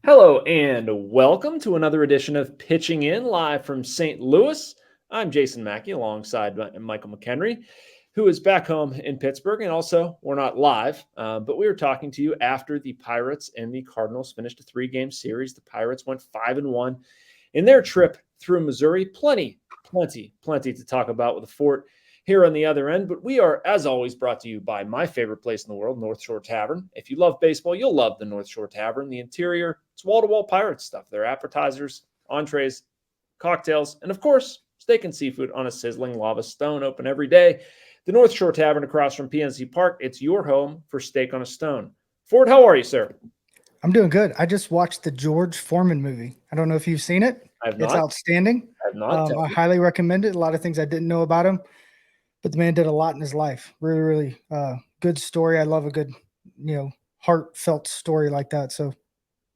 Hello and welcome to another edition of Pitching In live from St. Louis. I'm Jason Mackey alongside Michael McKenry, who is back home in Pittsburgh. And also, we're not live, but we were talking to you after the Pirates and the Cardinals finished a 3-game series. The Pirates went 5-1 in their trip through Missouri. Plenty to talk about with the Fort here on the other end. But we are, as always, brought to you by my favorite place in the world, North Shore Tavern. If you love baseball, you'll love the North Shore Tavern. The interior, it's wall-to-wall Pirates stuff. Their appetizers, entrees, cocktails, and of course, steak and seafood on a sizzling lava stone, open every day. The North Shore Tavern across from PNC Park. It's your home for steak on a stone. Ford, how are you, sir? I'm doing good. I just watched the George Foreman movie. I don't know if you've seen it. I have not. It's outstanding. I have not. I highly recommend it. A lot of things I didn't know about him, but the man did a lot in his life. Really good story. I love a good, heartfelt story like that. So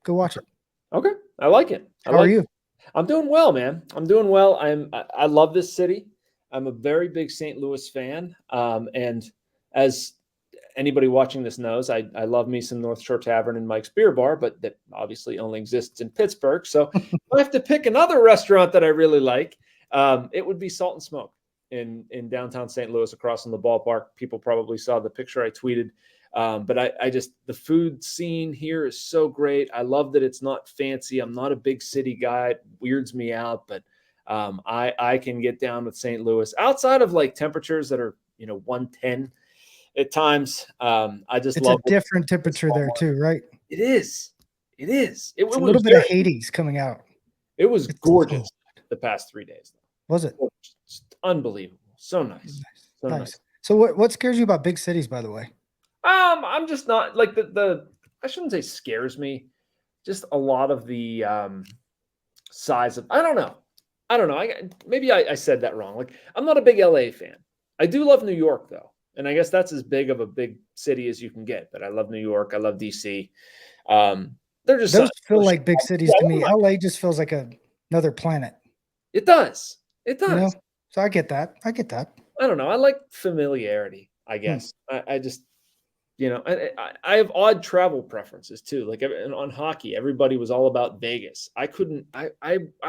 go watch it. Okay. I like it. How are you? I'm doing well, man. I'm doing well. I love this city. I'm a very big St. Louis fan. And as anybody watching this knows, I love me some North Shore Tavern and Mike's Beer Bar, but that obviously only exists in Pittsburgh. So if I have to pick another restaurant that I really like, it would be Salt and Smoke in downtown St. Louis across from the ballpark. People probably saw the picture I tweeted. But I just, the food scene here is so great. I love that it's not fancy. I'm not a big city guy. It weirds me out, but I can get down with St. Louis outside of like temperatures that are, 110 at times. It's a different temperature there too, right? It is. It's a little bit of Hades coming out. It was gorgeous the past 3 days. Was it? Just unbelievable. So nice. So nice. So what scares you about big cities, by the way? I'm just not like I shouldn't say scares me. Just a lot of the size of, I don't know. Maybe I said that wrong. Like, I'm not a big LA fan. I do love New York though. And I guess that's as big of a big city as you can get, but I love New York. I love DC. Those feel like big cities to me. LA just feels like another planet. It does. So I get that. I don't know. I like familiarity, I guess. I just, I have odd travel preferences too. Like on hockey, everybody was all about Vegas. I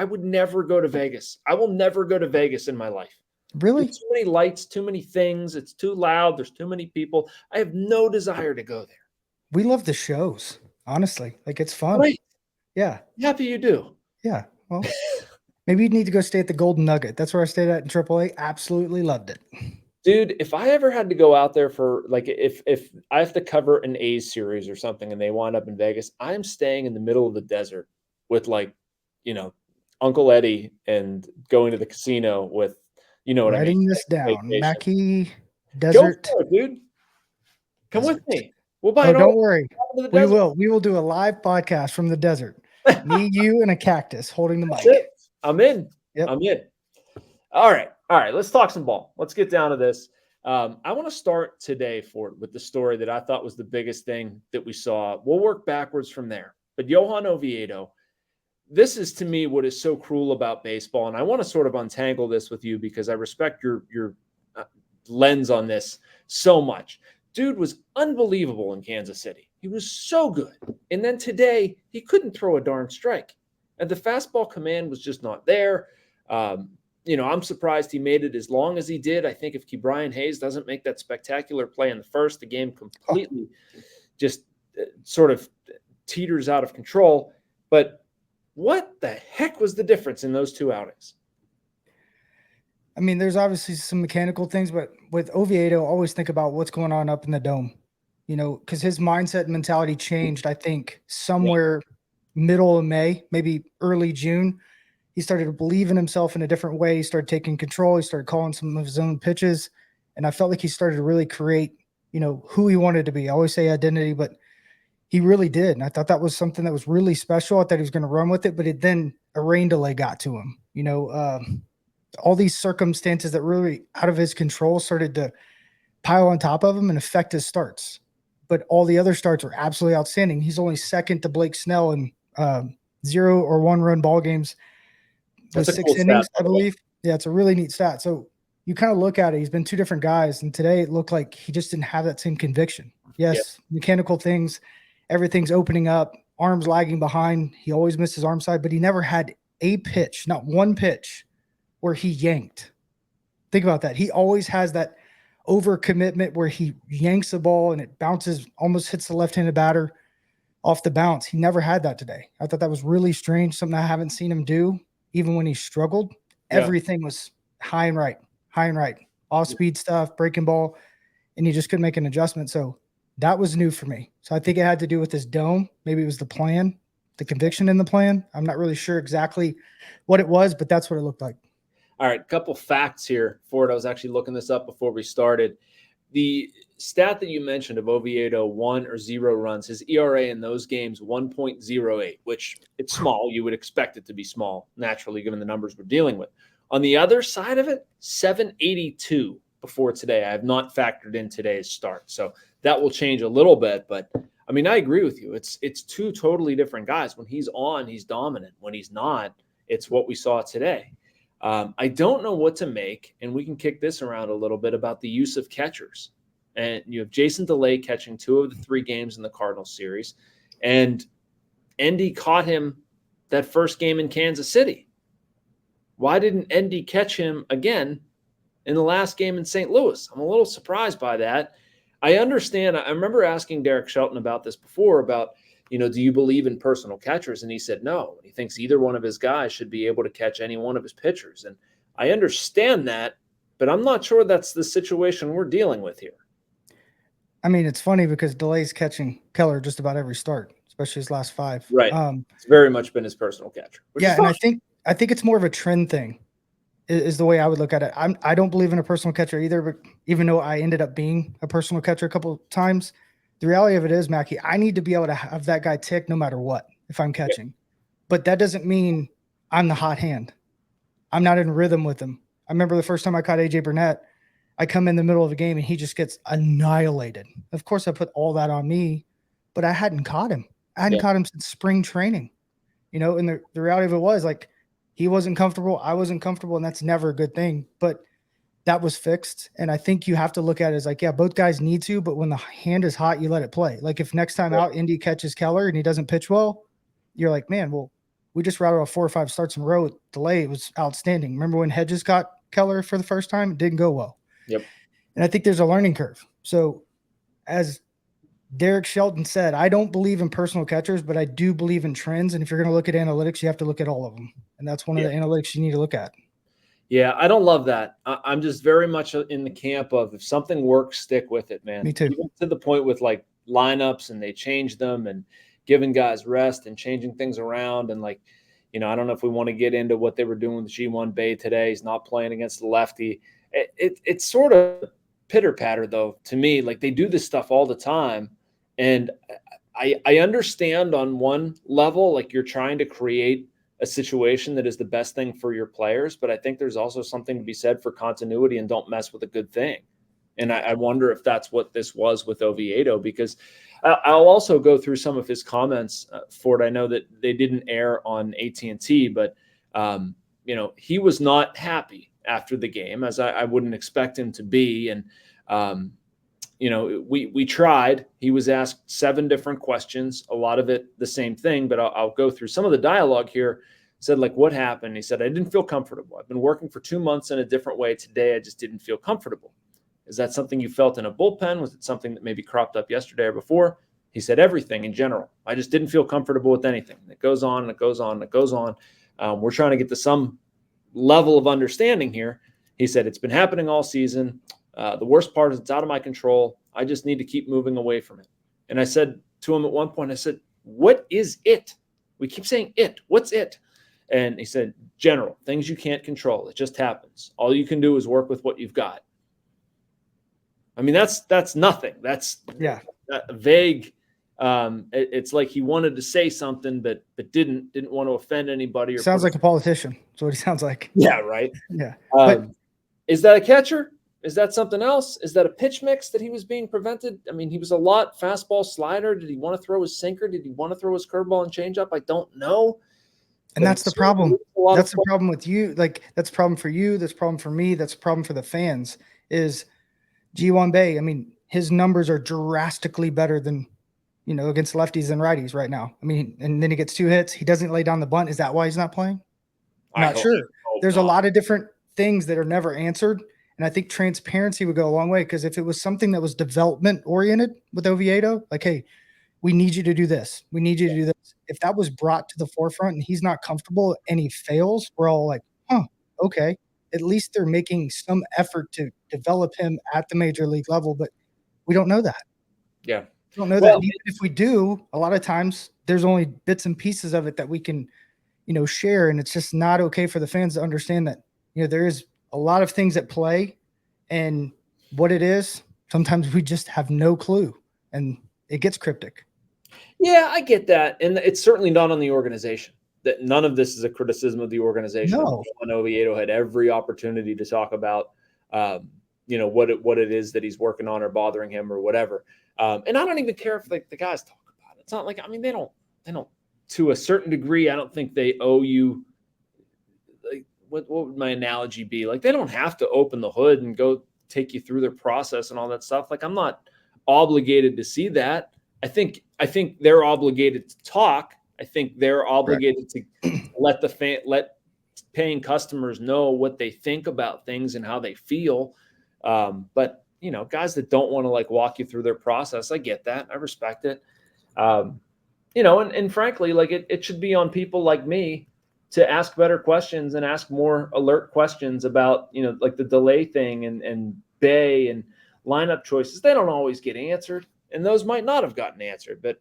would never go to Vegas. I will never go to Vegas in my life. Really? There's too many lights, too many things. It's too loud. There's too many people. I have no desire to go there. We love the shows, honestly. Like, it's fun. Right. Yeah. Happy you do. Yeah. Well, maybe you'd need to go stay at the Golden Nugget. That's where I stayed at in AAA. Absolutely loved it. Dude, if I ever had to go out there for, like, if I have to cover an A's series or something and they wind up in Vegas, I'm staying in the middle of the desert with, like, Uncle Eddie and going to the casino with, what Writing I mean? This down. Mackey Desert. Go for it, dude. Come with me. We'll buy don't worry. We will do a live podcast from the desert. Me, you, and a cactus holding the mic. I'm in. Yep. I'm in. All right. Let's talk some ball. Let's get down to this. I want to start today, Ford, with the story that I thought was the biggest thing that we saw. We'll work backwards from there. But Johan Oviedo, this is to me what is so cruel about baseball. And I want to sort of untangle this with you because I respect your lens on this so much. Dude was unbelievable in Kansas City. He was so good. And then today, he couldn't throw a darn strike. And the fastball command was just not there. I'm surprised he made it as long as he did. I think if Brian Hayes doesn't make that spectacular play in the first, the game completely just sort of teeters out of control. But what the heck was the difference in those two outings? I mean, there's obviously some mechanical things, but with Oviedo, always think about what's going on up in the dome, because his mindset and mentality changed, I think, somewhere middle of May, maybe early June. He started to believe in himself in a different way. He started taking control. He started calling some of his own pitches. And I felt like he started to really create, who he wanted to be. I always say identity, but he really did. And I thought that was something that was really special. I thought he was going to run with it, but then a rain delay got to him. All these circumstances that really out of his control started to pile on top of him and affect his starts. But all the other starts were absolutely outstanding. He's only second to Blake Snell in 0 or 1 run ball games. With 6 innings, I believe. Yeah, it's a really neat stat. So you kind of look at it. He's been two different guys, and today it looked like he just didn't have that same conviction. Yes, mechanical things, everything's opening up. arms lagging behind. He always missed his arm side, but he never had a pitch, not one pitch, where he yanked. Think about that. He always has that overcommitment where he yanks the ball and it bounces, almost hits the left-handed batter off the bounce. He never had that today. I thought that was really strange, something I haven't seen him do, even when he struggled. Yeah. Everything was high and right, off-speed stuff, breaking ball, and he just couldn't make an adjustment. So that was new for me. So I think it had to do with this dome. Maybe it was the plan, the conviction in the plan. I'm not really sure exactly what it was, but that's what it looked like. All right, a couple facts here, Ford. I was actually looking this up before we started. The stat that you mentioned of Oviedo 1 or 0 runs, his ERA in those games 1.08, which it's small. You would expect it to be small, naturally, given the numbers we're dealing with. On the other side of it, 782 before today. I have not factored in today's start, so that will change a little bit. But I mean, I agree with you. It's two totally different guys. When he's on, he's dominant. When he's not, it's what we saw today. I don't know what to make, and we can kick this around a little bit about the use of catchers. And you have Jason DeLay catching 2 of the 3 games in the Cardinals series, and Andy caught him that first game in Kansas City. Why didn't Andy catch him again in the last game in St. Louis? I'm a little surprised by that. I understand. I remember asking Derek Shelton about this before, about, do you believe in personal catchers? And he said no. He thinks either one of his guys should be able to catch any one of his pitchers. And I understand that, but I'm not sure that's the situation we're dealing with here. I mean, it's funny because DeLay's catching Keller just about every start, especially his last 5. Right. It's very much been his personal catcher. Yeah, and I think it's more of a trend thing is the way I would look at it. I don't believe in a personal catcher either, but even though I ended up being a personal catcher a couple of times, the reality of it is, Mackey, I need to be able to have that guy tick no matter what if I'm catching. Yeah. But that doesn't mean I'm the hot hand. I'm not in rhythm with him. I remember the first time I caught AJ Burnett, I come in the middle of a game and he just gets annihilated. Of course, I put all that on me, but I hadn't caught him. I hadn't caught him since spring training. And the reality of it was, like, he wasn't comfortable. I wasn't comfortable, and that's never a good thing. But that was fixed. And I think you have to look at it as like, yeah, both guys need to, but when the hand is hot, you let it play. Like if next time out Indy catches Keller and he doesn't pitch well, you're like, man, well, we just routed off 4 or 5 starts in a row. DeLay was outstanding. Remember when Hedges got Keller for the first time? It didn't go well. Yep. And I think there's a learning curve. So as Derek Shelton said, I don't believe in personal catchers, but I do believe in trends. And if you're going to look at analytics, you have to look at all of them. And that's one of the analytics you need to look at. Yeah, I don't love that. I'm just very much in the camp of if something works, stick with it, man. Me too. Even to the point with like lineups and they change them and giving guys rest and changing things around. And like, I don't know if we want to get into what they were doing with Ji-Won Bae today. He's not playing against the lefty. It's sort of pitter-patter, though, to me. Like they do this stuff all the time. And I understand on one level, like you're trying to create a situation that is the best thing for your players. But I think there's also something to be said for continuity and don't mess with a good thing. And I wonder if that's what this was with Oviedo, because I'll also go through some of his comments, Ford. I know that they didn't air on AT&T, but, he was not happy after the game, as I wouldn't expect him to be. And, we tried. He was asked 7 different questions, a lot of it the same thing, but I'll go through some of the dialogue here. Said, like, what happened? He said, I didn't feel comfortable. I've been working for 2 months in a different way. Today, I just didn't feel comfortable. Is that something you felt in a bullpen? Was it something that maybe cropped up yesterday or before? He said, everything in general. I just didn't feel comfortable with anything. It goes on and it goes on and it goes on. We're trying to get to some level of understanding here. He said, it's been happening all season. The worst part is it's out of my control. I just need to keep moving away from it. And I said to him at one point, I said, what is it? We keep saying it. What's it? And he said, general, things you can't control. It just happens. All you can do is work with what you've got. I mean, that's nothing. That's vague. It's like he wanted to say something, but didn't want to offend anybody. Or sounds like a politician. That's what he sounds like. Yeah, right. Yeah. Is that a catcher? Is that something else? Is that a pitch mix that he was being prevented? I mean, he was a lot fastball, slider. Did he want to throw his sinker? Did he want to throw his curveball and changeup? I don't know. And that's the problem. That's the problem with you. Like, that's a problem for you. That's a problem for me. That's a problem for the fans. Is Ji-Won Bae, I mean, his numbers are drastically better than against lefties and righties right now. I mean, and then he gets 2 hits. He doesn't lay down the bunt. Is that why he's not playing? Not sure. There's a lot of different things that are never answered. And I think transparency would go a long way, because if it was something that was development oriented with Oviedo, like, hey, we need you to do this. We need you to do this. If that was brought to the forefront and he's not comfortable and he fails, we're all like, okay. At least they're making some effort to develop him at the major league level, but we don't know that. Yeah. We don't know that. Even if we do, a lot of times there's only bits and pieces of it that we can, share. And it's just not okay for the fans to understand that, there is a lot of things at play, and what it is, sometimes we just have no clue, and it gets cryptic. Yeah, I get that. And it's certainly not on the organization. That none of this is a criticism of the organization. No. Johan Oviedo had every opportunity to talk about, what it is that he's working on or bothering him or whatever. And I don't even care if the guys talk about it. It's not like, I mean, they don't, to a certain degree, I don't think they owe you, like, what would my analogy be? Like, they don't have to open the hood and go take you through their process and all that stuff. Like, I'm not obligated to see that. I think they're obligated to talk. I think they're obligated to let paying customers know what they think about things and how they feel. But guys that don't want to walk you through their process, I get that. I respect it. And frankly, it should be on people like me to ask better questions and ask more alert questions about, the delay thing and bay and lineup choices. They don't always get answered, and those might not have gotten answered. But,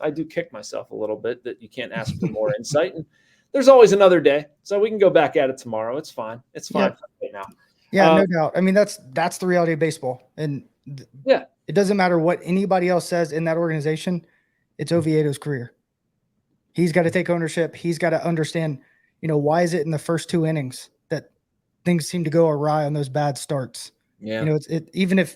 I do kick myself a little bit that you can't ask for more insight. And there's always another day, so we can go back at it tomorrow. It's fine. It's fine right now. Yeah, no doubt. I mean, that's the reality of baseball. And it doesn't matter what anybody else says in that organization. It's Oviedo's career. He's got to take ownership. He's got to understand, why is it in the first 2 innings that things seem to go awry on those bad starts? Yeah. Even if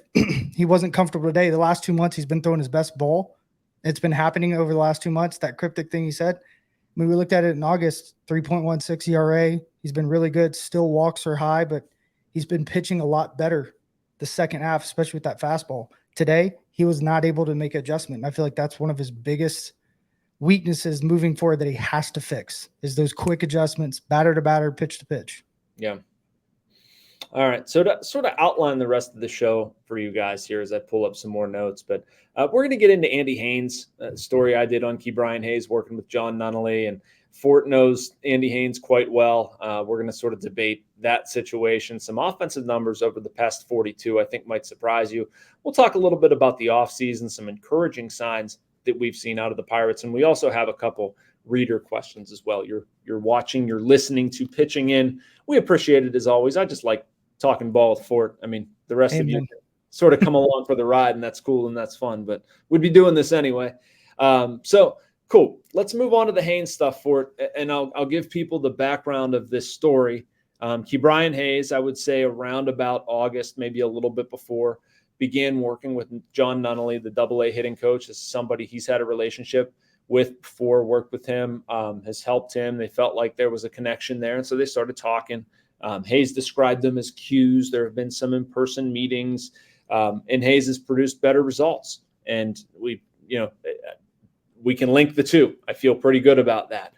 he wasn't comfortable today, the last 2 months he's been throwing his best ball. It's been happening over the last 2 months. That cryptic thing he said. I mean, we looked at it in August, 3.16 ERA. He's been really good. Still walks are high, but he's been pitching a lot better the second half, especially with that fastball. Today, he was not able to make adjustment. And I feel like that's one of his biggest weaknesses moving forward that he has to fix, is those quick adjustments, batter to batter, pitch to pitch. Yeah. All right. So to sort of outline the rest of the show for you guys here as I pull up some more notes, but we're going to get into Andy Haines, story I did on Ke'Bryan Hayes working with Jon Nunnally, and Fort knows Andy Haines quite well. We're going to sort of debate that situation. Some offensive numbers over the past 42 I think might surprise you. We'll talk a little bit about the offseason, some encouraging signs that we've seen out of the Pirates, and we also have a couple reader questions as well. You're watching, you're listening to Pitching In. We appreciate it as always. I just like talking ball with Fort. I mean, the rest of you can sort of come along for the ride, and that's cool and that's fun, but we'd be doing this anyway. So cool. Let's move on to the Haynes stuff, Fort, and I'll give people the background of this story. Ke'Bryan Hayes, I would say around about August, maybe a little bit before, began working with Jon Nunnally, the AA hitting coach. This is somebody he's had a relationship with before, worked with him, has helped him. They felt like there was a connection there, and so they started talking. Hayes described them as cues. There have been some in-person meetings, and Hayes has produced better results. And we can link the two. I feel pretty good about that.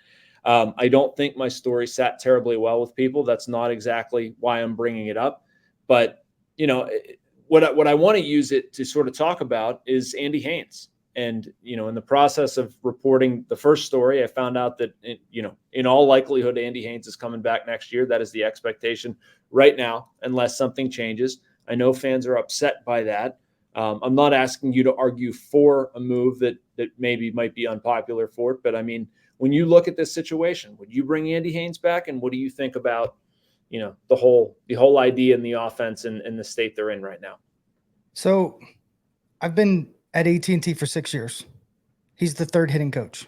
I don't think my story sat terribly well with people. That's not exactly why I'm bringing it up. But, what I want to use it to sort of talk about is Andy Haines. And, in the process of reporting the first story, I found out that, in all likelihood, Andy Haines is coming back next year. That is the expectation right now, unless something changes. I know fans are upset by that. I'm not asking you to argue for a move that maybe might be unpopular for it. But, I mean, when you look at this situation, would you bring Andy Haines back? And what do you think about, the whole idea in the offense and the state they're in right now? So I've been at AT&T for 6 years. He's the third hitting coach.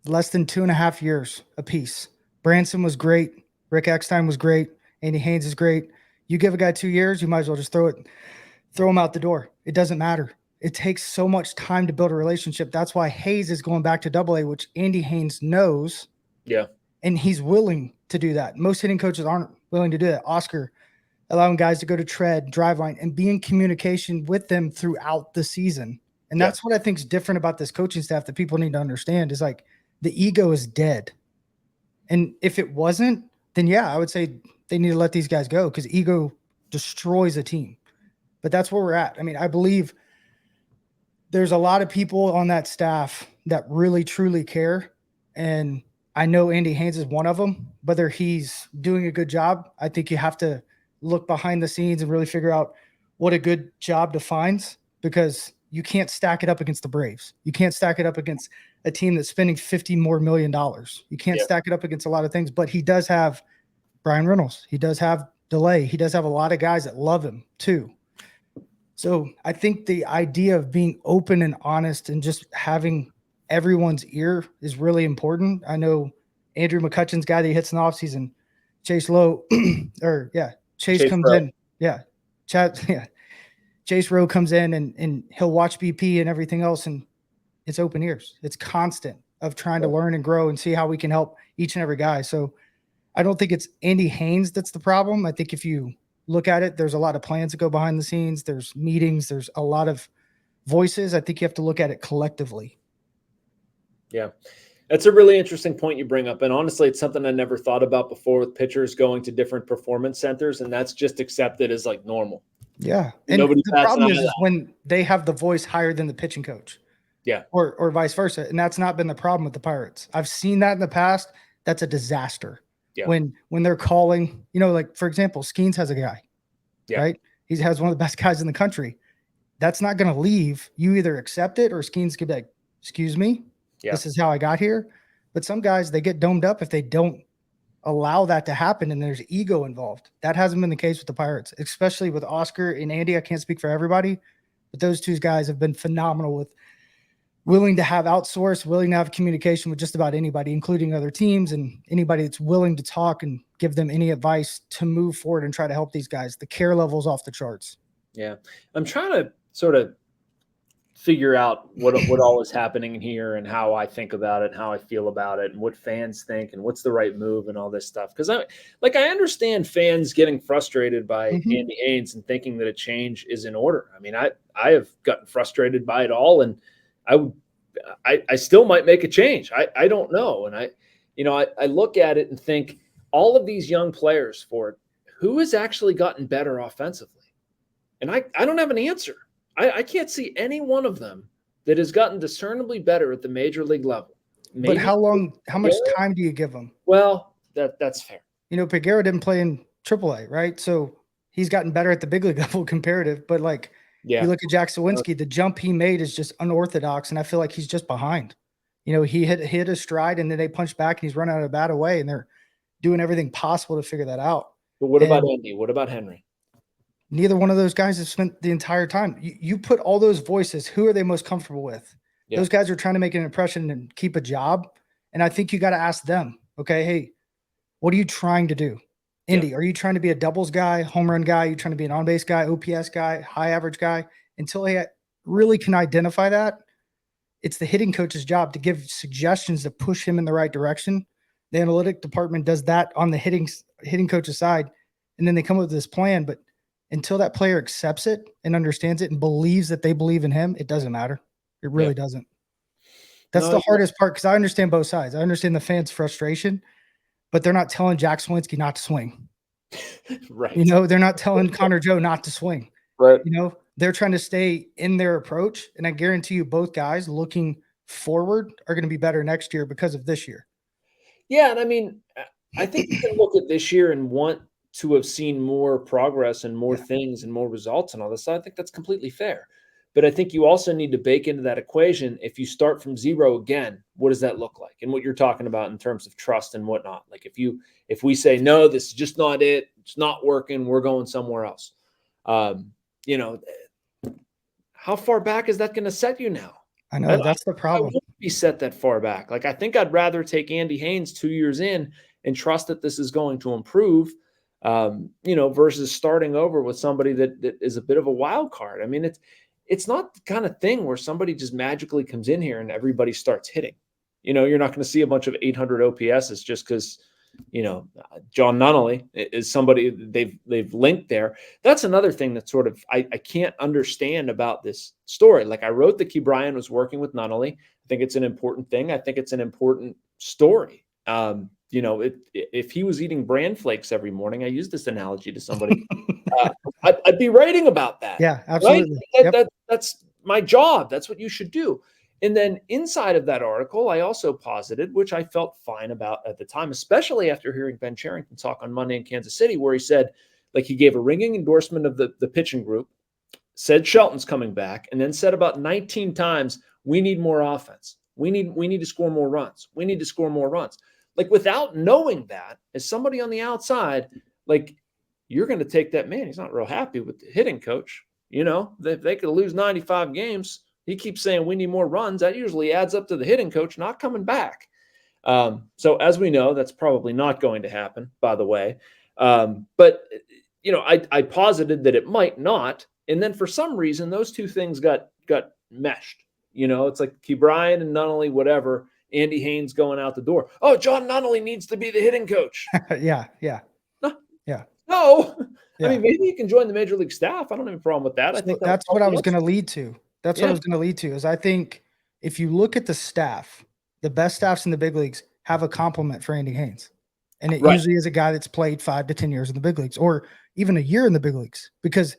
Less than 2.5 years apiece. Branson was great. Rick Eckstein was great. Andy Haines is great. You give a guy 2 years, you might as well just throw him out the door. It doesn't matter. It takes so much time to build a relationship. That's why Hayes is going back to AA, which Andy Haines knows. Yeah. And he's willing to do that. Most hitting coaches aren't willing to do that. Oscar, allowing guys to go to tread, drive line, and be in communication with them throughout the season. And that's what I think is different about this coaching staff that people need to understand is like the ego is dead. And if it wasn't, then yeah, I would say they need to let these guys go because ego destroys a team. But that's where we're at. I mean, I believe there's a lot of people on that staff that really, truly care. And I know Andy Haines is one of them. Whether he's doing a good job, I think you have to look behind the scenes and really figure out what a good job defines, because you can't stack it up against the Braves. You can't stack it up against a team that's spending $50 more million. You can't stack it up against a lot of things, but he does have Brian Reynolds. He does have DeLay. He does have a lot of guys that love him too. So I think the idea of being open and honest and just having everyone's ear is really important. I know Andrew McCutchen's guy that he hits in the offseason, Chase Lowe, Chase comes Rowe. in. Yeah. Chase Rowe comes in and he'll watch BP and everything else. And it's open ears. It's constant of trying to learn and grow and see how we can help each and every guy. So I don't think it's Andy Haines that's the problem. I think if you look at it, there's a lot of plans that go behind the scenes. There's meetings. There's a lot of voices. I think you have to look at it collectively. Yeah. That's a really interesting point you bring up. And honestly, it's something I never thought about before with pitchers going to different performance centers. And that's just accepted as like normal. Yeah. And the problem is when they have the voice higher than the pitching coach. Yeah. Or vice versa. And that's not been the problem with the Pirates. I've seen that in the past. That's a disaster. Yeah. When they're calling, like for example, Skeens has a guy, right? He has one of the best guys in the country. That's not going to leave. You either accept it or Skeens could be like, excuse me, this is how I got here. But some guys, they get domed up if they don't allow that to happen and there's ego involved. That hasn't been the case with the Pirates, especially with Oscar and Andy. I can't speak for everybody, but those two guys have been phenomenal with willing to have outsourced, willing to have communication with just about anybody, including other teams and anybody that's willing to talk and give them any advice to move forward and try to help these guys. The care level's off the charts. Yeah. I'm trying to sort of figure out what all is happening here and how I think about it and how I feel about it and what fans think and what's the right move and all this stuff. Because I understand fans getting frustrated by Andy Haines and thinking that a change is in order. I mean, I have gotten frustrated by it all, and I still might make a change. I don't know. And I look at it and think all of these young players for it, who has actually gotten better offensively? And I don't have an answer. I can't see any one of them that has gotten discernibly better at the major league level. Maybe, but how much time do you give them? Well, that's fair. Peguero didn't play in AAA, right? So he's gotten better at the big league level comparative, but you look at Jack Sawinski, the jump he made is just unorthodox, and I feel like he's just behind. He hit a stride, and then they punch back, and he's run out of a bat away, and they're doing everything possible to figure that out. But what about Andy? What about Henry? Neither one of those guys have spent the entire time. You put all those voices, who are they most comfortable with? Yeah. Those guys are trying to make an impression and keep a job, and I think you got to ask them, okay, hey, what are you trying to do? Indy, are you trying to be a doubles guy, home run guy? Are you trying to be an on-base guy, OPS guy, high average guy? Until they really can identify that, it's the hitting coach's job to give suggestions to push him in the right direction. The analytic department does that on the hitting coach's side, and then they come up with this plan. But until that player accepts it and understands it and believes that they believe in him, it doesn't matter. It really doesn't. That's the hardest part, because I understand both sides. I understand the fans' frustration, but they're not telling Jack Sawinski not to swing. Right. They're not telling Connor Joe not to swing. Right. They're trying to stay in their approach. And I guarantee you both guys looking forward are going to be better next year because of this year. Yeah. And I mean, I think you can look at this year and want to have seen more progress and more things and more results and all this. So I think that's completely fair. But I think you also need to bake into that equation, if you start from zero again, what does that look like? And what you're talking about in terms of trust and whatnot. Like if we say, no, this is just not it, it's not working, we're going somewhere else. How far back is that going to set you now? I know that's the problem. I wouldn't be set that far back. I think I'd rather take Andy Haines 2 years in and trust that this is going to improve, versus starting over with somebody that is a bit of a wild card. I mean, it's not the kind of thing where somebody just magically comes in here and everybody starts hitting. You're not going to see a bunch of 800 OPSs just because Jon Nunnally is somebody they've linked there. That's another thing that sort of I can't understand about this story. Like, I wrote that Key Bryan was working with Nunnally. I think it's an important thing. I think it's an important story. If he was eating bran flakes every morning, I used this analogy to somebody, I'd be writing about that. Yeah, absolutely. Right? That's my job. That's what you should do. And then inside of that article, I also posited, which I felt fine about at the time, especially after hearing Ben Cherington talk on Monday in Kansas City, where he said, like, he gave a ringing endorsement of the pitching group, said Shelton's coming back, and then said about 19 times, we need more offense. We need to score more runs. We need to score more runs. Like, without knowing that, as somebody on the outside, like, you're going to take that, man, he's not real happy with the hitting coach. They could lose 95 games. He keeps saying we need more runs. That usually adds up to the hitting coach not coming back. So as we know, that's probably not going to happen, by the way. But I posited that it might not. And then for some reason, those two things got meshed. It's like Key Bryan and Nunnally, whatever. Andy Haines going out the door. Oh, Jon Nunnally needs to be the hitting coach. Yeah. No. Yeah. No. Yeah. I mean, maybe you can join the major league staff. I don't have a problem with that. I think that's what I was going to lead to. That's what I was going to lead to, is I think if you look at the staff, the best staffs in the big leagues have a compliment for Andy Haines. And it usually is a guy that's played 5 to 10 years in the big leagues, or even a year in the big leagues, because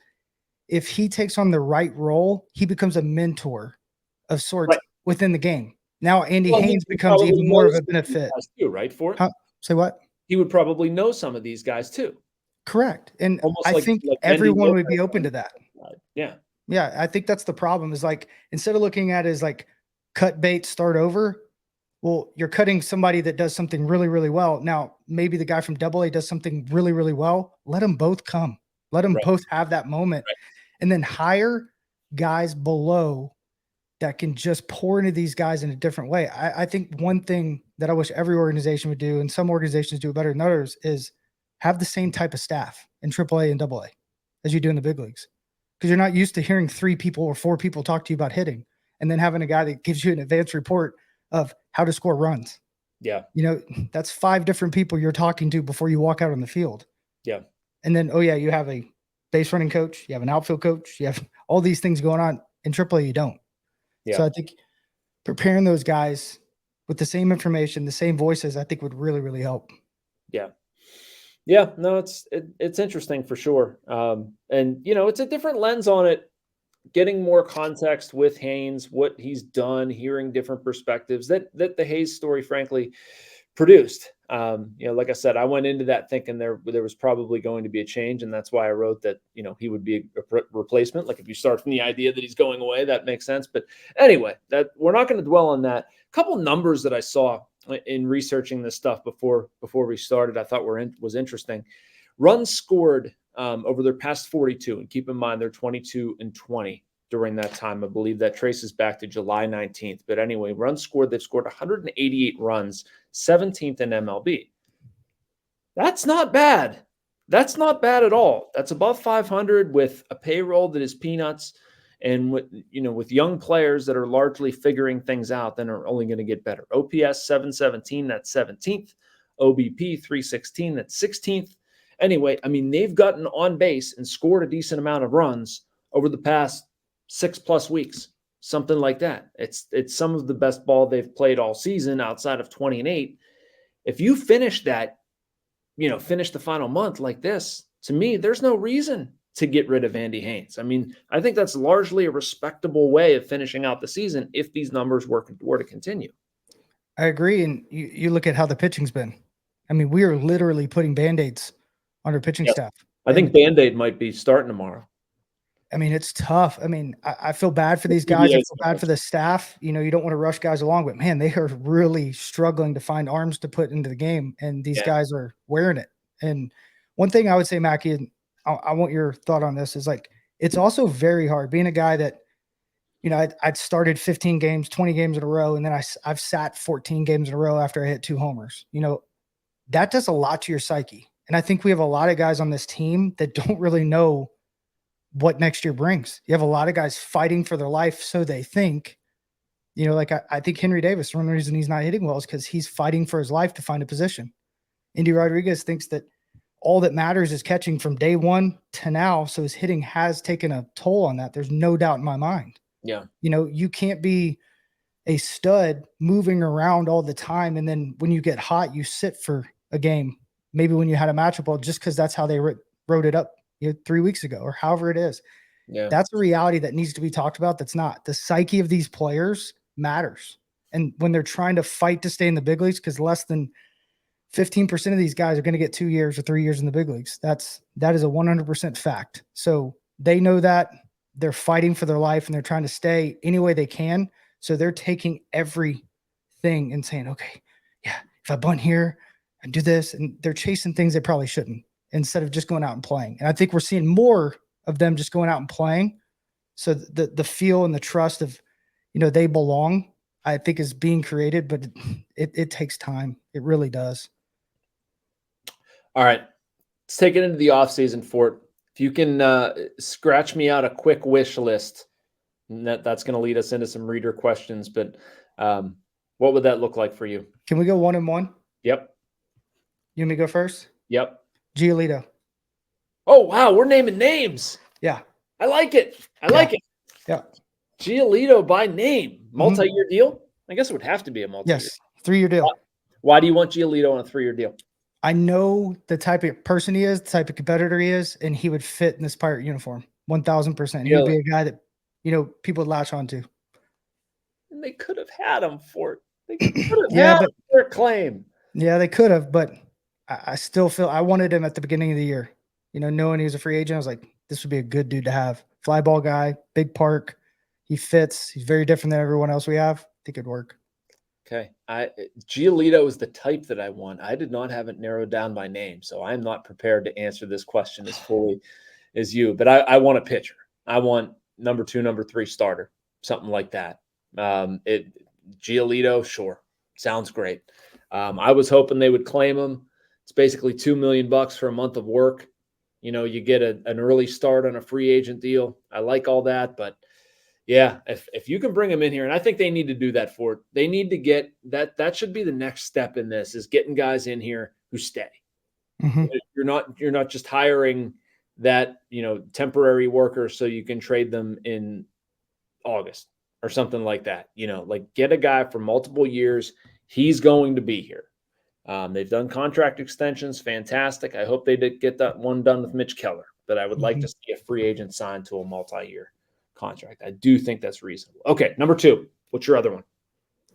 if he takes on the right role, he becomes a mentor of sorts within the game. Now, Andy Haines becomes even more of a benefit. Too, right? For it? Say what? He would probably know some of these guys too. Correct. And I think everyone would be open to that. Yeah. Yeah. I think that's the problem, is like, instead of looking at it as like cut bait, start over, well, you're cutting somebody that does something really, really well. Now, maybe the guy from AA does something really, really well. Let them both come. Let them both have that moment. And then hire guys below that can just pour into these guys in a different way. I think one thing that I wish every organization would do, and some organizations do it better than others, is have the same type of staff in AAA and AA as you do in the big leagues. Because you're not used to hearing 3 people or 4 people talk to you about hitting, and then having a guy that gives you an advanced report of how to score runs. Yeah. That's 5 different people you're talking to before you walk out on the field. Yeah. And then, you have a base running coach, you have an outfield coach, you have all these things going on. In AAA, you don't. Yeah. So I think preparing those guys with the same information, the same voices, I think would really, really help. Yeah. Yeah. No, it's interesting for sure. And it's a different lens on it, getting more context with Haines, what he's done, hearing different perspectives that the Hayes story, frankly, produced. Like I said, I went into that thinking there was probably going to be a change, and that's why I wrote that, he would be a replacement. Like, if you start from the idea that he's going away, that makes sense. But anyway, that we're not going to dwell on that. A couple numbers that I saw in researching this stuff before we started, I thought was interesting. Runs scored over their past 42, and keep in mind they're 22-20 during that time. I believe that traces back to July 19th. But anyway, runs scored, they've scored 188 runs, 17th in MLB. That's not bad. That's not bad at all. That's above 500 with a payroll that is peanuts, and with young players that are largely figuring things out, then are only going to get better. OPS 717, that's 17th. OBP 316, that's 16th. Anyway, I mean, they've gotten on base and scored a decent amount of runs over the past 6+ weeks, something like that. It's some of the best ball they've played all season outside of 20-8. If you finish that, finish the final month like this, to me, there's no reason to get rid of Andy Haines. I mean, I think that's largely a respectable way of finishing out the season if these numbers were to continue. I agree. And you look at how the pitching's been. I mean, we are literally putting Band-Aids on our pitching staff. I think Band-Aid might be starting tomorrow. I mean, it's tough. I mean, I feel bad for these guys. I feel bad for the staff. You don't want to rush guys along, but man, they are really struggling to find arms to put into the game, and these guys are wearing it. And one thing I would say, Mackey, and I want your thought on this, is like, it's also very hard being a guy that, I'd started 15 games, 20 games in a row, and then I've sat 14 games in a row after I hit 2 homers. That does a lot to your psyche. And I think we have a lot of guys on this team that don't really know what next year brings. You have a lot of guys fighting for their life, so they think. I think Henry Davis, one reason he's not hitting well is because he's fighting for his life to find a position. Andy Rodriguez thinks that all that matters is catching from day one to now. So his hitting has taken a toll on that. There's no doubt in my mind. Yeah. You can't be a stud moving around all the time. And then when you get hot, you sit for a game, maybe when you had a matchup ball, just because that's how they wrote it up 3 weeks ago or however it is. Yeah. That's a reality that needs to be talked about. That's not. The psyche of these players matters. And when they're trying to fight to stay in the big leagues, because less than 15% of these guys are going to get 2 years or 3 years in the big leagues. That is a 100% fact. So they know that. They're fighting for their life and they're trying to stay any way they can. So they're taking everything and saying, okay, yeah, if I bunt here and do this, and they're chasing things they probably shouldn't instead of just going out and playing. And I think we're seeing more of them just going out and playing. So the feel and the trust of, they belong, I think is being created, but it takes time. It really does. All right, let's take it into the offseason, Fort. If you can scratch me out a quick wish list, and that's going to lead us into some reader questions, but what would that look like for you? Can we go 1-1? Yep. You want me to go first? Yep. Giolito. Oh, wow, we're naming names. Yeah. I like it. I like it. Yeah. Giolito by name. Multi-year deal? I guess it would have to be a multi-year. Yes, 3-year deal. Why do you want Giolito on a 3-year deal? I know the type of person he is, the type of competitor he is, and he would fit in this Pirate uniform 1,000%. He would be a guy that, people would latch on to. And they could have had him for it. They could have had him for a claim. Yeah, they could have, but I still feel I wanted him at the beginning of the year. Knowing he was a free agent, I was like, this would be a good dude to have. Fly ball guy, big park. He fits. He's very different than everyone else we have. I think it'd work. Okay. Giolito is the type that I want. I did not have it narrowed down by name, so I'm not prepared to answer this question as fully as you. But I want a pitcher. I want number 2, number 3 starter, something like that. Giolito, sure, sounds great. I was hoping they would claim him. It's basically $2 million for a month of work. You get an early start on a free agent deal. I like all that, but yeah, if you can bring him in here, and I think they need to do that for it. They need to get that. That should be the next step in this, is getting guys in here who stay. Mm-hmm. You're not just hiring that, temporary worker so you can trade them in August or something like that. Like get a guy for multiple years. He's going to be here. They've done contract extensions. Fantastic. I hope they did get that one done with Mitch Keller, but I would like to see a free agent signed to a multi-year contract. I do think that's reasonable. Okay, number 2. What's your other one?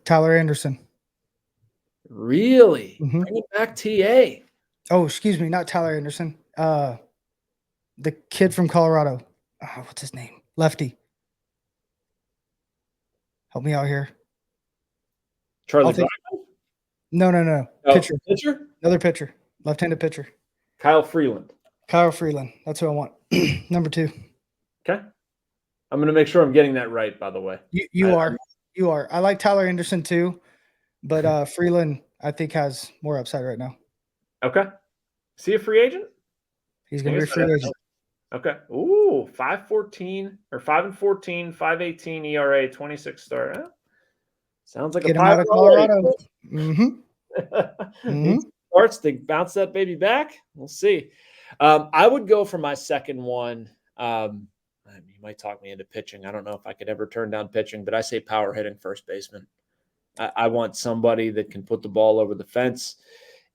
Tyler Anderson. Really? Bring it back, TA. Oh, excuse me, not Tyler Anderson. The kid from Colorado. What's his name? Lefty. Help me out here. Charlie Blackmon? No. Oh, pitcher. Pitcher? Another pitcher. Left-handed pitcher. Kyle Freeland. That's who I want. Number 2. Okay. I'm going to make sure I'm getting that right, by the way. You are. I like Tyler Anderson too, but Freeland, I think, has more upside right now. Okay. Is he a free agent? He's going to be a free agent. Okay. Ooh, 5.14 or 5-14, 5.18 ERA, 26 start. Sounds like Get him out of Colorado. He starts to bounce that baby back. We'll see. I would go for my second one. You might talk me into pitching. I don't know if I could ever turn down pitching, but I say power hitting first baseman. I want somebody that can put the ball over the fence.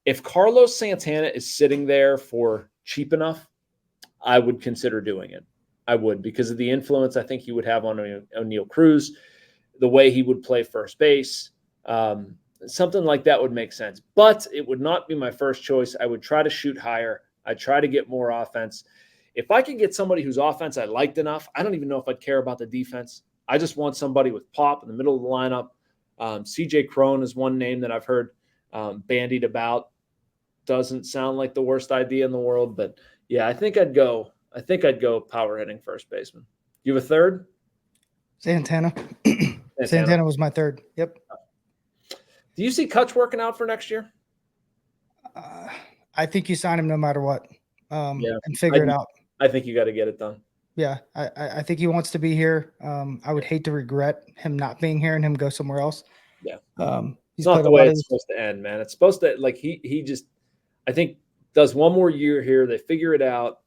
If Carlos Santana is sitting there for cheap enough, I would consider doing it. I would, because of the influence I think he would have on O'Neal Cruz, the way he would play first base. Something like that would make sense. But it would not be my first choice. I would try to shoot higher. I'd try to get more offense. If I could get somebody whose offense I liked enough, I don't even know if I'd care about the defense. I just want somebody with pop in the middle of the lineup. CJ Cron is one name that I've heard bandied about. Doesn't sound like the worst idea in the world, but yeah, I think I'd go power hitting first baseman. You have a third? Santana. Santana was my third. Yep. Do you see Kutch working out for next year? I think you sign him no matter what. And figure it out. I think you got to get it done. Yeah, I think he wants to be here. I would hate to regret him not being here and him go somewhere else. Yeah. It's not the way it's supposed to end, man. It's supposed to, like, he just, I think does one more year here. They figure it out.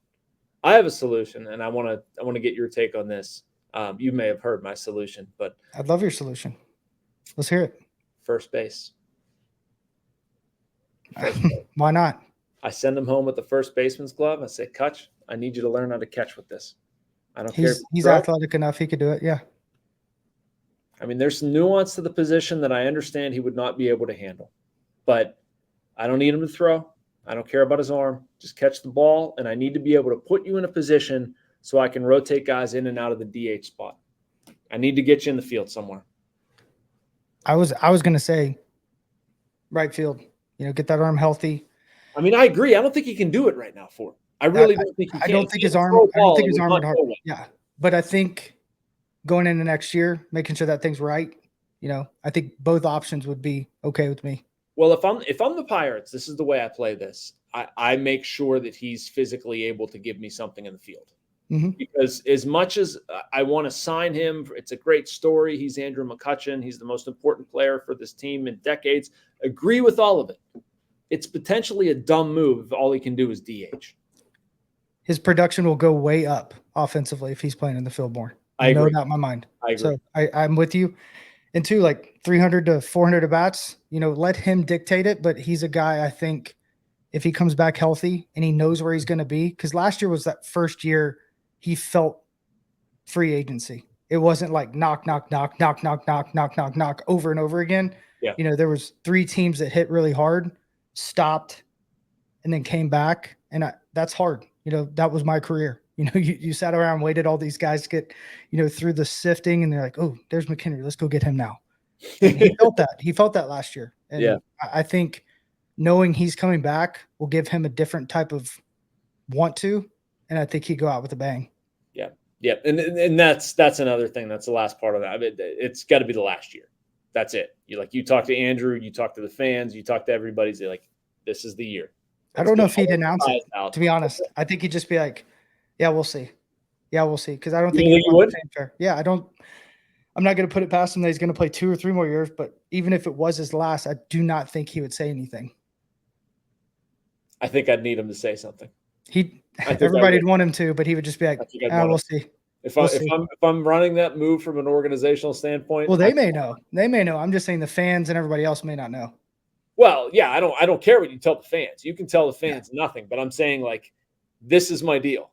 I have a solution, and I want to get your take on this. You may have heard my solution, but I'd love your solution. Let's hear it. First base. Why not? I send him home with the first baseman's glove. I say, Cutch, I need you to learn how to catch with this. I don't care. He's athletic enough. He could do it. Yeah. I mean, there's some nuance to the position that I understand he would not be able to handle, but I don't need him to throw. I don't care about his arm. Just catch the ball, and I need to be able to put you in a position so I can rotate guys in and out of the DH spot. I need to get you in the field somewhere. I was going to say right field. Get that arm healthy. I mean, I agree. I don't think he can do it right now. I really don't think he can. I don't think his arm would hurt. Yeah, but I think going into next year, making sure that thing's right. I think both options would be okay with me. Well, if I'm the Pirates, this is the way I play this. I make sure that he's physically able to give me something in the field. Mm-hmm. Because as much as I want to sign him, it's a great story. He's Andrew McCutchen. He's the most important player for this team in decades. Agree with all of it. It's potentially a dumb move if all he can do is DH. His production will go way up offensively if he's playing in the field more. I know agree. that in my mind. I agree. So I'm with you. And two, like 300 to 400 at bats, let him dictate it. But he's a guy, I think, if he comes back healthy and he knows where he's going to be, because last year was that first year he felt free agency. It wasn't like knock, knock, knock, knock, knock, knock, knock, knock, knock over and over again. Yeah. There was 3 teams that hit really hard, stopped, and then came back. And that's hard. That was my career. You sat around, waited all these guys to get, through the sifting, and they're like, oh, there's McKenry. Let's go get him now. And he felt that. He felt that last year. And yeah. I think knowing he's coming back will give him a different type of want to, and I think he'd go out with a bang. Yeah. Yeah. And that's another thing. That's the last part of that. I mean, it's got to be the last year. That's it. You talk to Andrew, you talk to the fans, you talk to everybody. They're like, this is the year. I don't know if he'd announce it, to be honest. I think he'd just be like, yeah, we'll see. Yeah, we'll see. Because I don't think he would. Yeah, I'm not going to put it past him that he's going to play 2 or 3 more years. But even if it was his last, I do not think he would say anything. I think I'd need him to say something. Everybody'd want him to, but he would just be like, we'll see. If I'm running that move from an organizational standpoint, well, they may know. They may know. I'm just saying the fans and everybody else may not know. Well, yeah, I don't care what you tell the fans. You can tell the fans nothing, but I'm saying, like, this is my deal.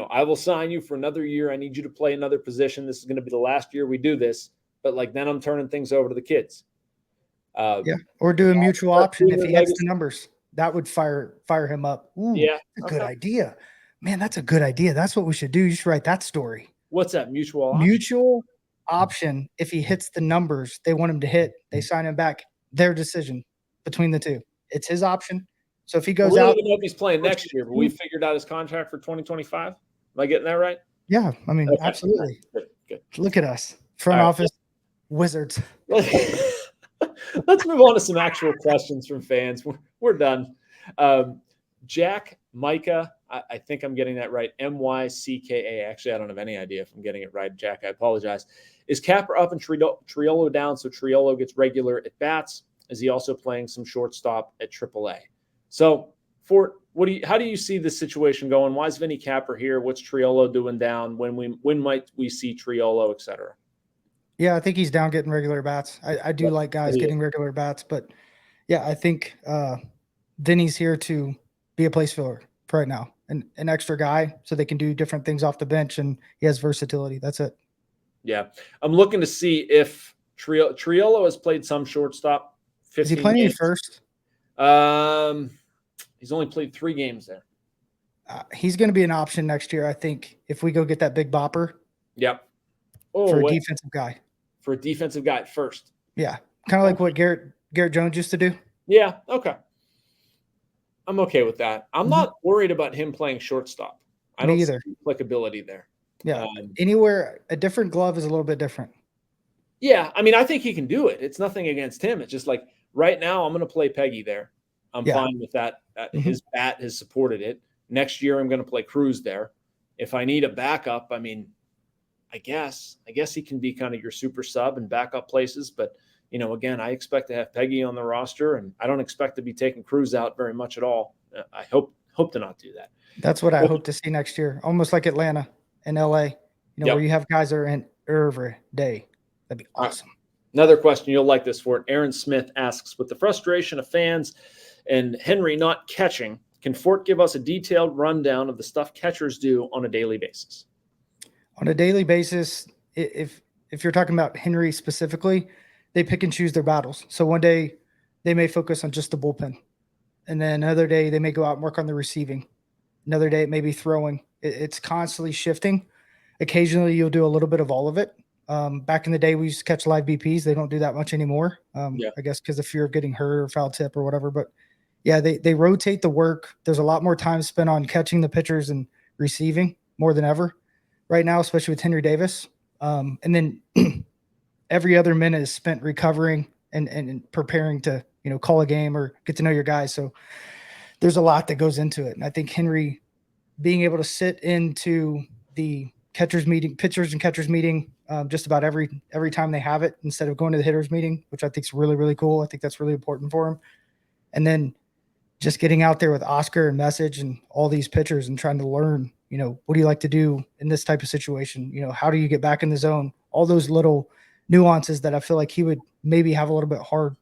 I will sign you for another year. I need you to play another position. This is going to be the last year we do this. But like, then I'm turning things over to the kids. Or do a mutual option if he hits the numbers. That would fire him up. Ooh, yeah, that's a good idea. Man, that's a good idea. That's what we should do. You should write that story. What's that? Mutual option? Mutual option. If he hits the numbers they want him to hit, they sign him back. Their decision between the two. It's his option. So if he goes out, we don't even know if he's playing next year, but we figured out his contract for 2025. Am I getting that right? Yeah, I mean, absolutely. Good. Look at us, front office wizards. Let's move on to some actual questions from fans. We're done. Jack Micah, I think I'm getting that right. Mycka. Actually, I don't have any idea if I'm getting it right, Jack. I apologize. Is Capper up and Triolo down so Triolo gets regular at bats? Is he also playing some shortstop at AAA? So, how do you see this situation going? Why is Vinny Capper here? What's Triolo doing down? When might we see Triolo, et cetera? Yeah, I think he's down getting regular bats. I do like guys getting regular bats, but yeah, I think Vinny's here to be a place filler for right now, an extra guy so they can do different things off the bench, and he has versatility. That's it. Yeah, I'm looking to see if Triolo has played some shortstop. Is he playing first? He's only played 3 games there. He's going to be an option next year, I think, if we go get that big bopper. Yep. For a defensive guy. For a defensive guy at first. Yeah. Kind of like what Garrett Jones used to do. Yeah. Okay. I'm okay with that. I'm not worried about him playing shortstop. I don't see applicability there. Yeah. Anywhere, a different glove is a little bit different. Yeah. I mean, I think he can do it. It's nothing against him. It's just like right now I'm going to play Peggy there. I'm fine with that. His bat has supported it. Next year I'm going to play Cruz there. If I need a backup, I mean, I guess he can be kind of your super sub and backup places. But, again, I expect to have Peggy on the roster, and I don't expect to be taking Cruz out very much at all. I hope to not do that. That's what I hope to see next year, almost like Atlanta and LA, where you have guys that are in every day. That'd be awesome. Another question, you'll like this for it. Aaron Smith asks, with the frustration of fans and Henry not catching, can Fort give us a detailed rundown of the stuff catchers do on a daily basis? On a daily basis, if you're talking about Henry specifically, they pick and choose their battles. So one day they may focus on just the bullpen. And then another day they may go out and work on the receiving. Another day it may be throwing. It's constantly shifting. Occasionally you'll do a little bit of all of it. Back in the day, we used to catch live BPs. They don't do that much anymore. I guess because of fear of getting hurt or foul tip or whatever. But yeah, they rotate the work. There's a lot more time spent on catching the pitchers and receiving more than ever right now, especially with Henry Davis. And then every other minute is spent recovering and preparing to, call a game or get to know your guys. So there's a lot that goes into it. And I think Henry being able to sit into the pitchers and catchers meeting just about every time they have it instead of going to the hitters meeting, which I think is really, really cool. I think that's really important for him. And then just getting out there with Oscar and Message and all these pitchers and trying to learn, what do you like to do in this type of situation? How do you get back in the zone? All those little nuances that I feel like he would maybe have a little bit harder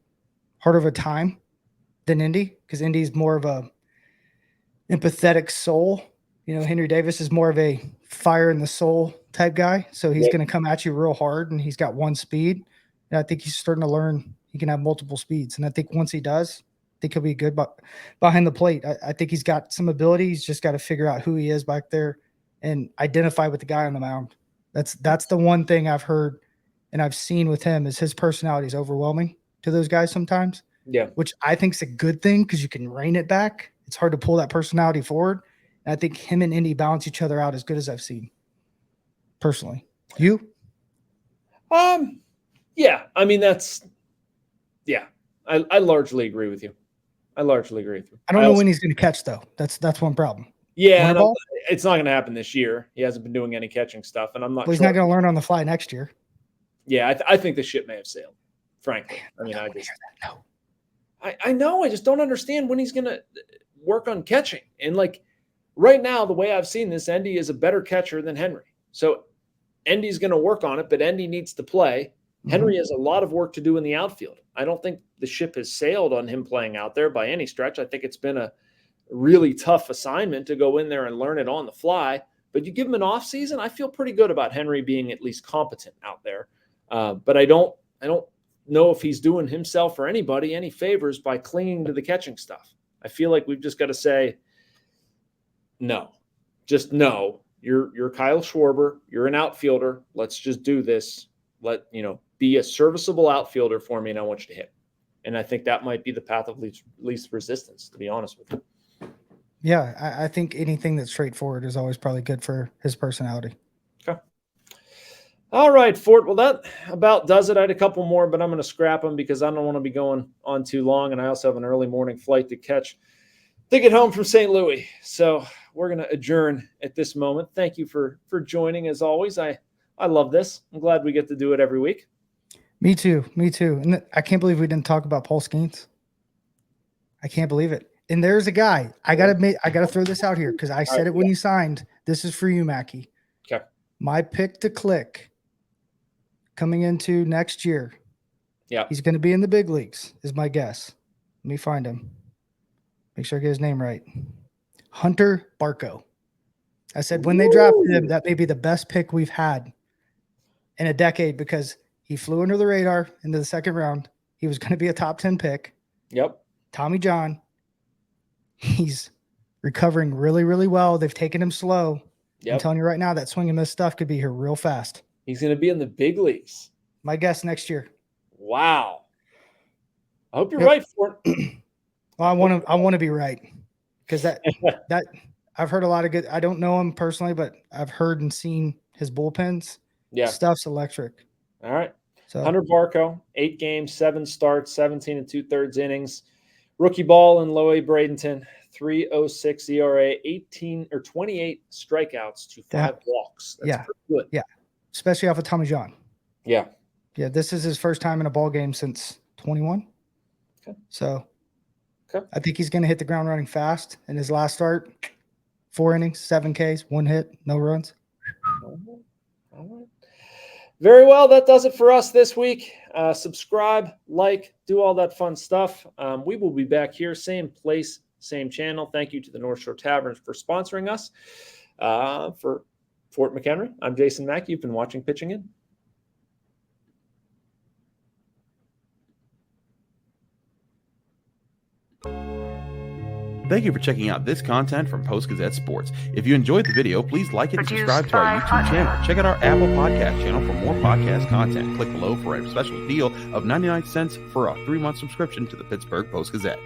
of a time than Indy, because Indy's more of a empathetic soul. Henry Davis is more of a fire in the soul type guy. So he's going to come at you real hard, and he's got one speed. And I think he's starting to learn he can have multiple speeds. And I think once he does, I think he'll be good behind the plate. I think he's got some ability. He's just got to figure out who he is back there and identify with the guy on the mound. That's the one thing I've heard and I've seen with him is his personality is overwhelming to those guys sometimes. Yeah. Which I think is a good thing because you can rein it back. It's hard to pull that personality forward. And I think him and Indy balance each other out as good as I've seen personally. You? Yeah. I mean, I largely agree with you. I don't know when he's going to catch, though. That's one problem. Yeah. It's not going to happen this year. He hasn't been doing any catching stuff, and I'm not sure. He's not going to learn on the fly next year. Yeah. I think the ship may have sailed, frankly. I know. I just don't understand when he's going to work on catching. And right now, the way I've seen this, Andy is a better catcher than Henry. So Andy's going to work on it, but Andy needs to play. Henry has a lot of work to do in the outfield. I don't think the ship has sailed on him playing out there by any stretch. I think it's been a really tough assignment to go in there and learn it on the fly. But you give him an off season, I feel pretty good about Henry being at least competent out there. But I don't know if he's doing himself or anybody any favors by clinging to the catching stuff. I feel like we've just got to say, no, just no. You're Kyle Schwarber. You're an outfielder. Let's just do this. Be a serviceable outfielder for me, and I want you to hit. And I think that might be the path of least resistance, to be honest with you. Yeah, I think anything that's straightforward is always probably good for his personality. Okay. All right, Fort. Well, that about does it. I had a couple more, but I'm going to scrap them because I don't want to be going on too long, and I also have an early morning flight to catch to get home from St. Louis. So we're going to adjourn at this moment. Thank you for joining, as always. I love this. I'm glad we get to do it every week. Me too. And I can't believe we didn't talk about Paul Skeens. I can't believe it. And there's a guy. I gotta throw this out here because I said it when you signed. This is for you, Mackey. Okay. My pick to click coming into next year. Yeah. He's going to be in the big leagues, is my guess. Let me find him. Make sure I get his name right. Hunter Barco. I said when they drafted him, that may be the best pick we've had in a decade because he flew under the radar into the second round. He was going to be a top 10 pick. Yep. Tommy John. He's recovering really, really well. They've taken him slow. Yep. I'm telling you right now, that swing and miss stuff could be here real fast. He's going to be in the big leagues. My guess next year. Wow. I hope you're right, Fort. Well, I want to be right because that I've heard a lot of good. I don't know him personally, but I've heard and seen his bullpens. Yeah, stuff's electric. All right. So Hunter Barco, 8 games, 7 starts, 17 2/3 innings. Rookie ball in Low A Bradenton, 3.06 ERA, 28 strikeouts to 5 walks. That's pretty good. Yeah, especially off of Tommy John. Yeah. Yeah, this is his first time in a ball game since 21. Okay. So okay. I think he's going to hit the ground running fast in his last start. 4 innings, 7 Ks, 1 hit, no runs. All right. Very well. That does it for us this week. Subscribe, like, do all that fun stuff. We will be back here, same place, same channel. Thank you to the North Shore Taverns for sponsoring us. For Fort McHenry, I'm Jason Mackey. You've been watching Pitching In. Thank you for checking out this content from Post-Gazette Sports. If you enjoyed the video, please like it and subscribe to our YouTube channel. Check out our Apple Podcast channel for more podcast content. Click below for a special deal of 99 cents for a 3-month subscription to the Pittsburgh Post-Gazette.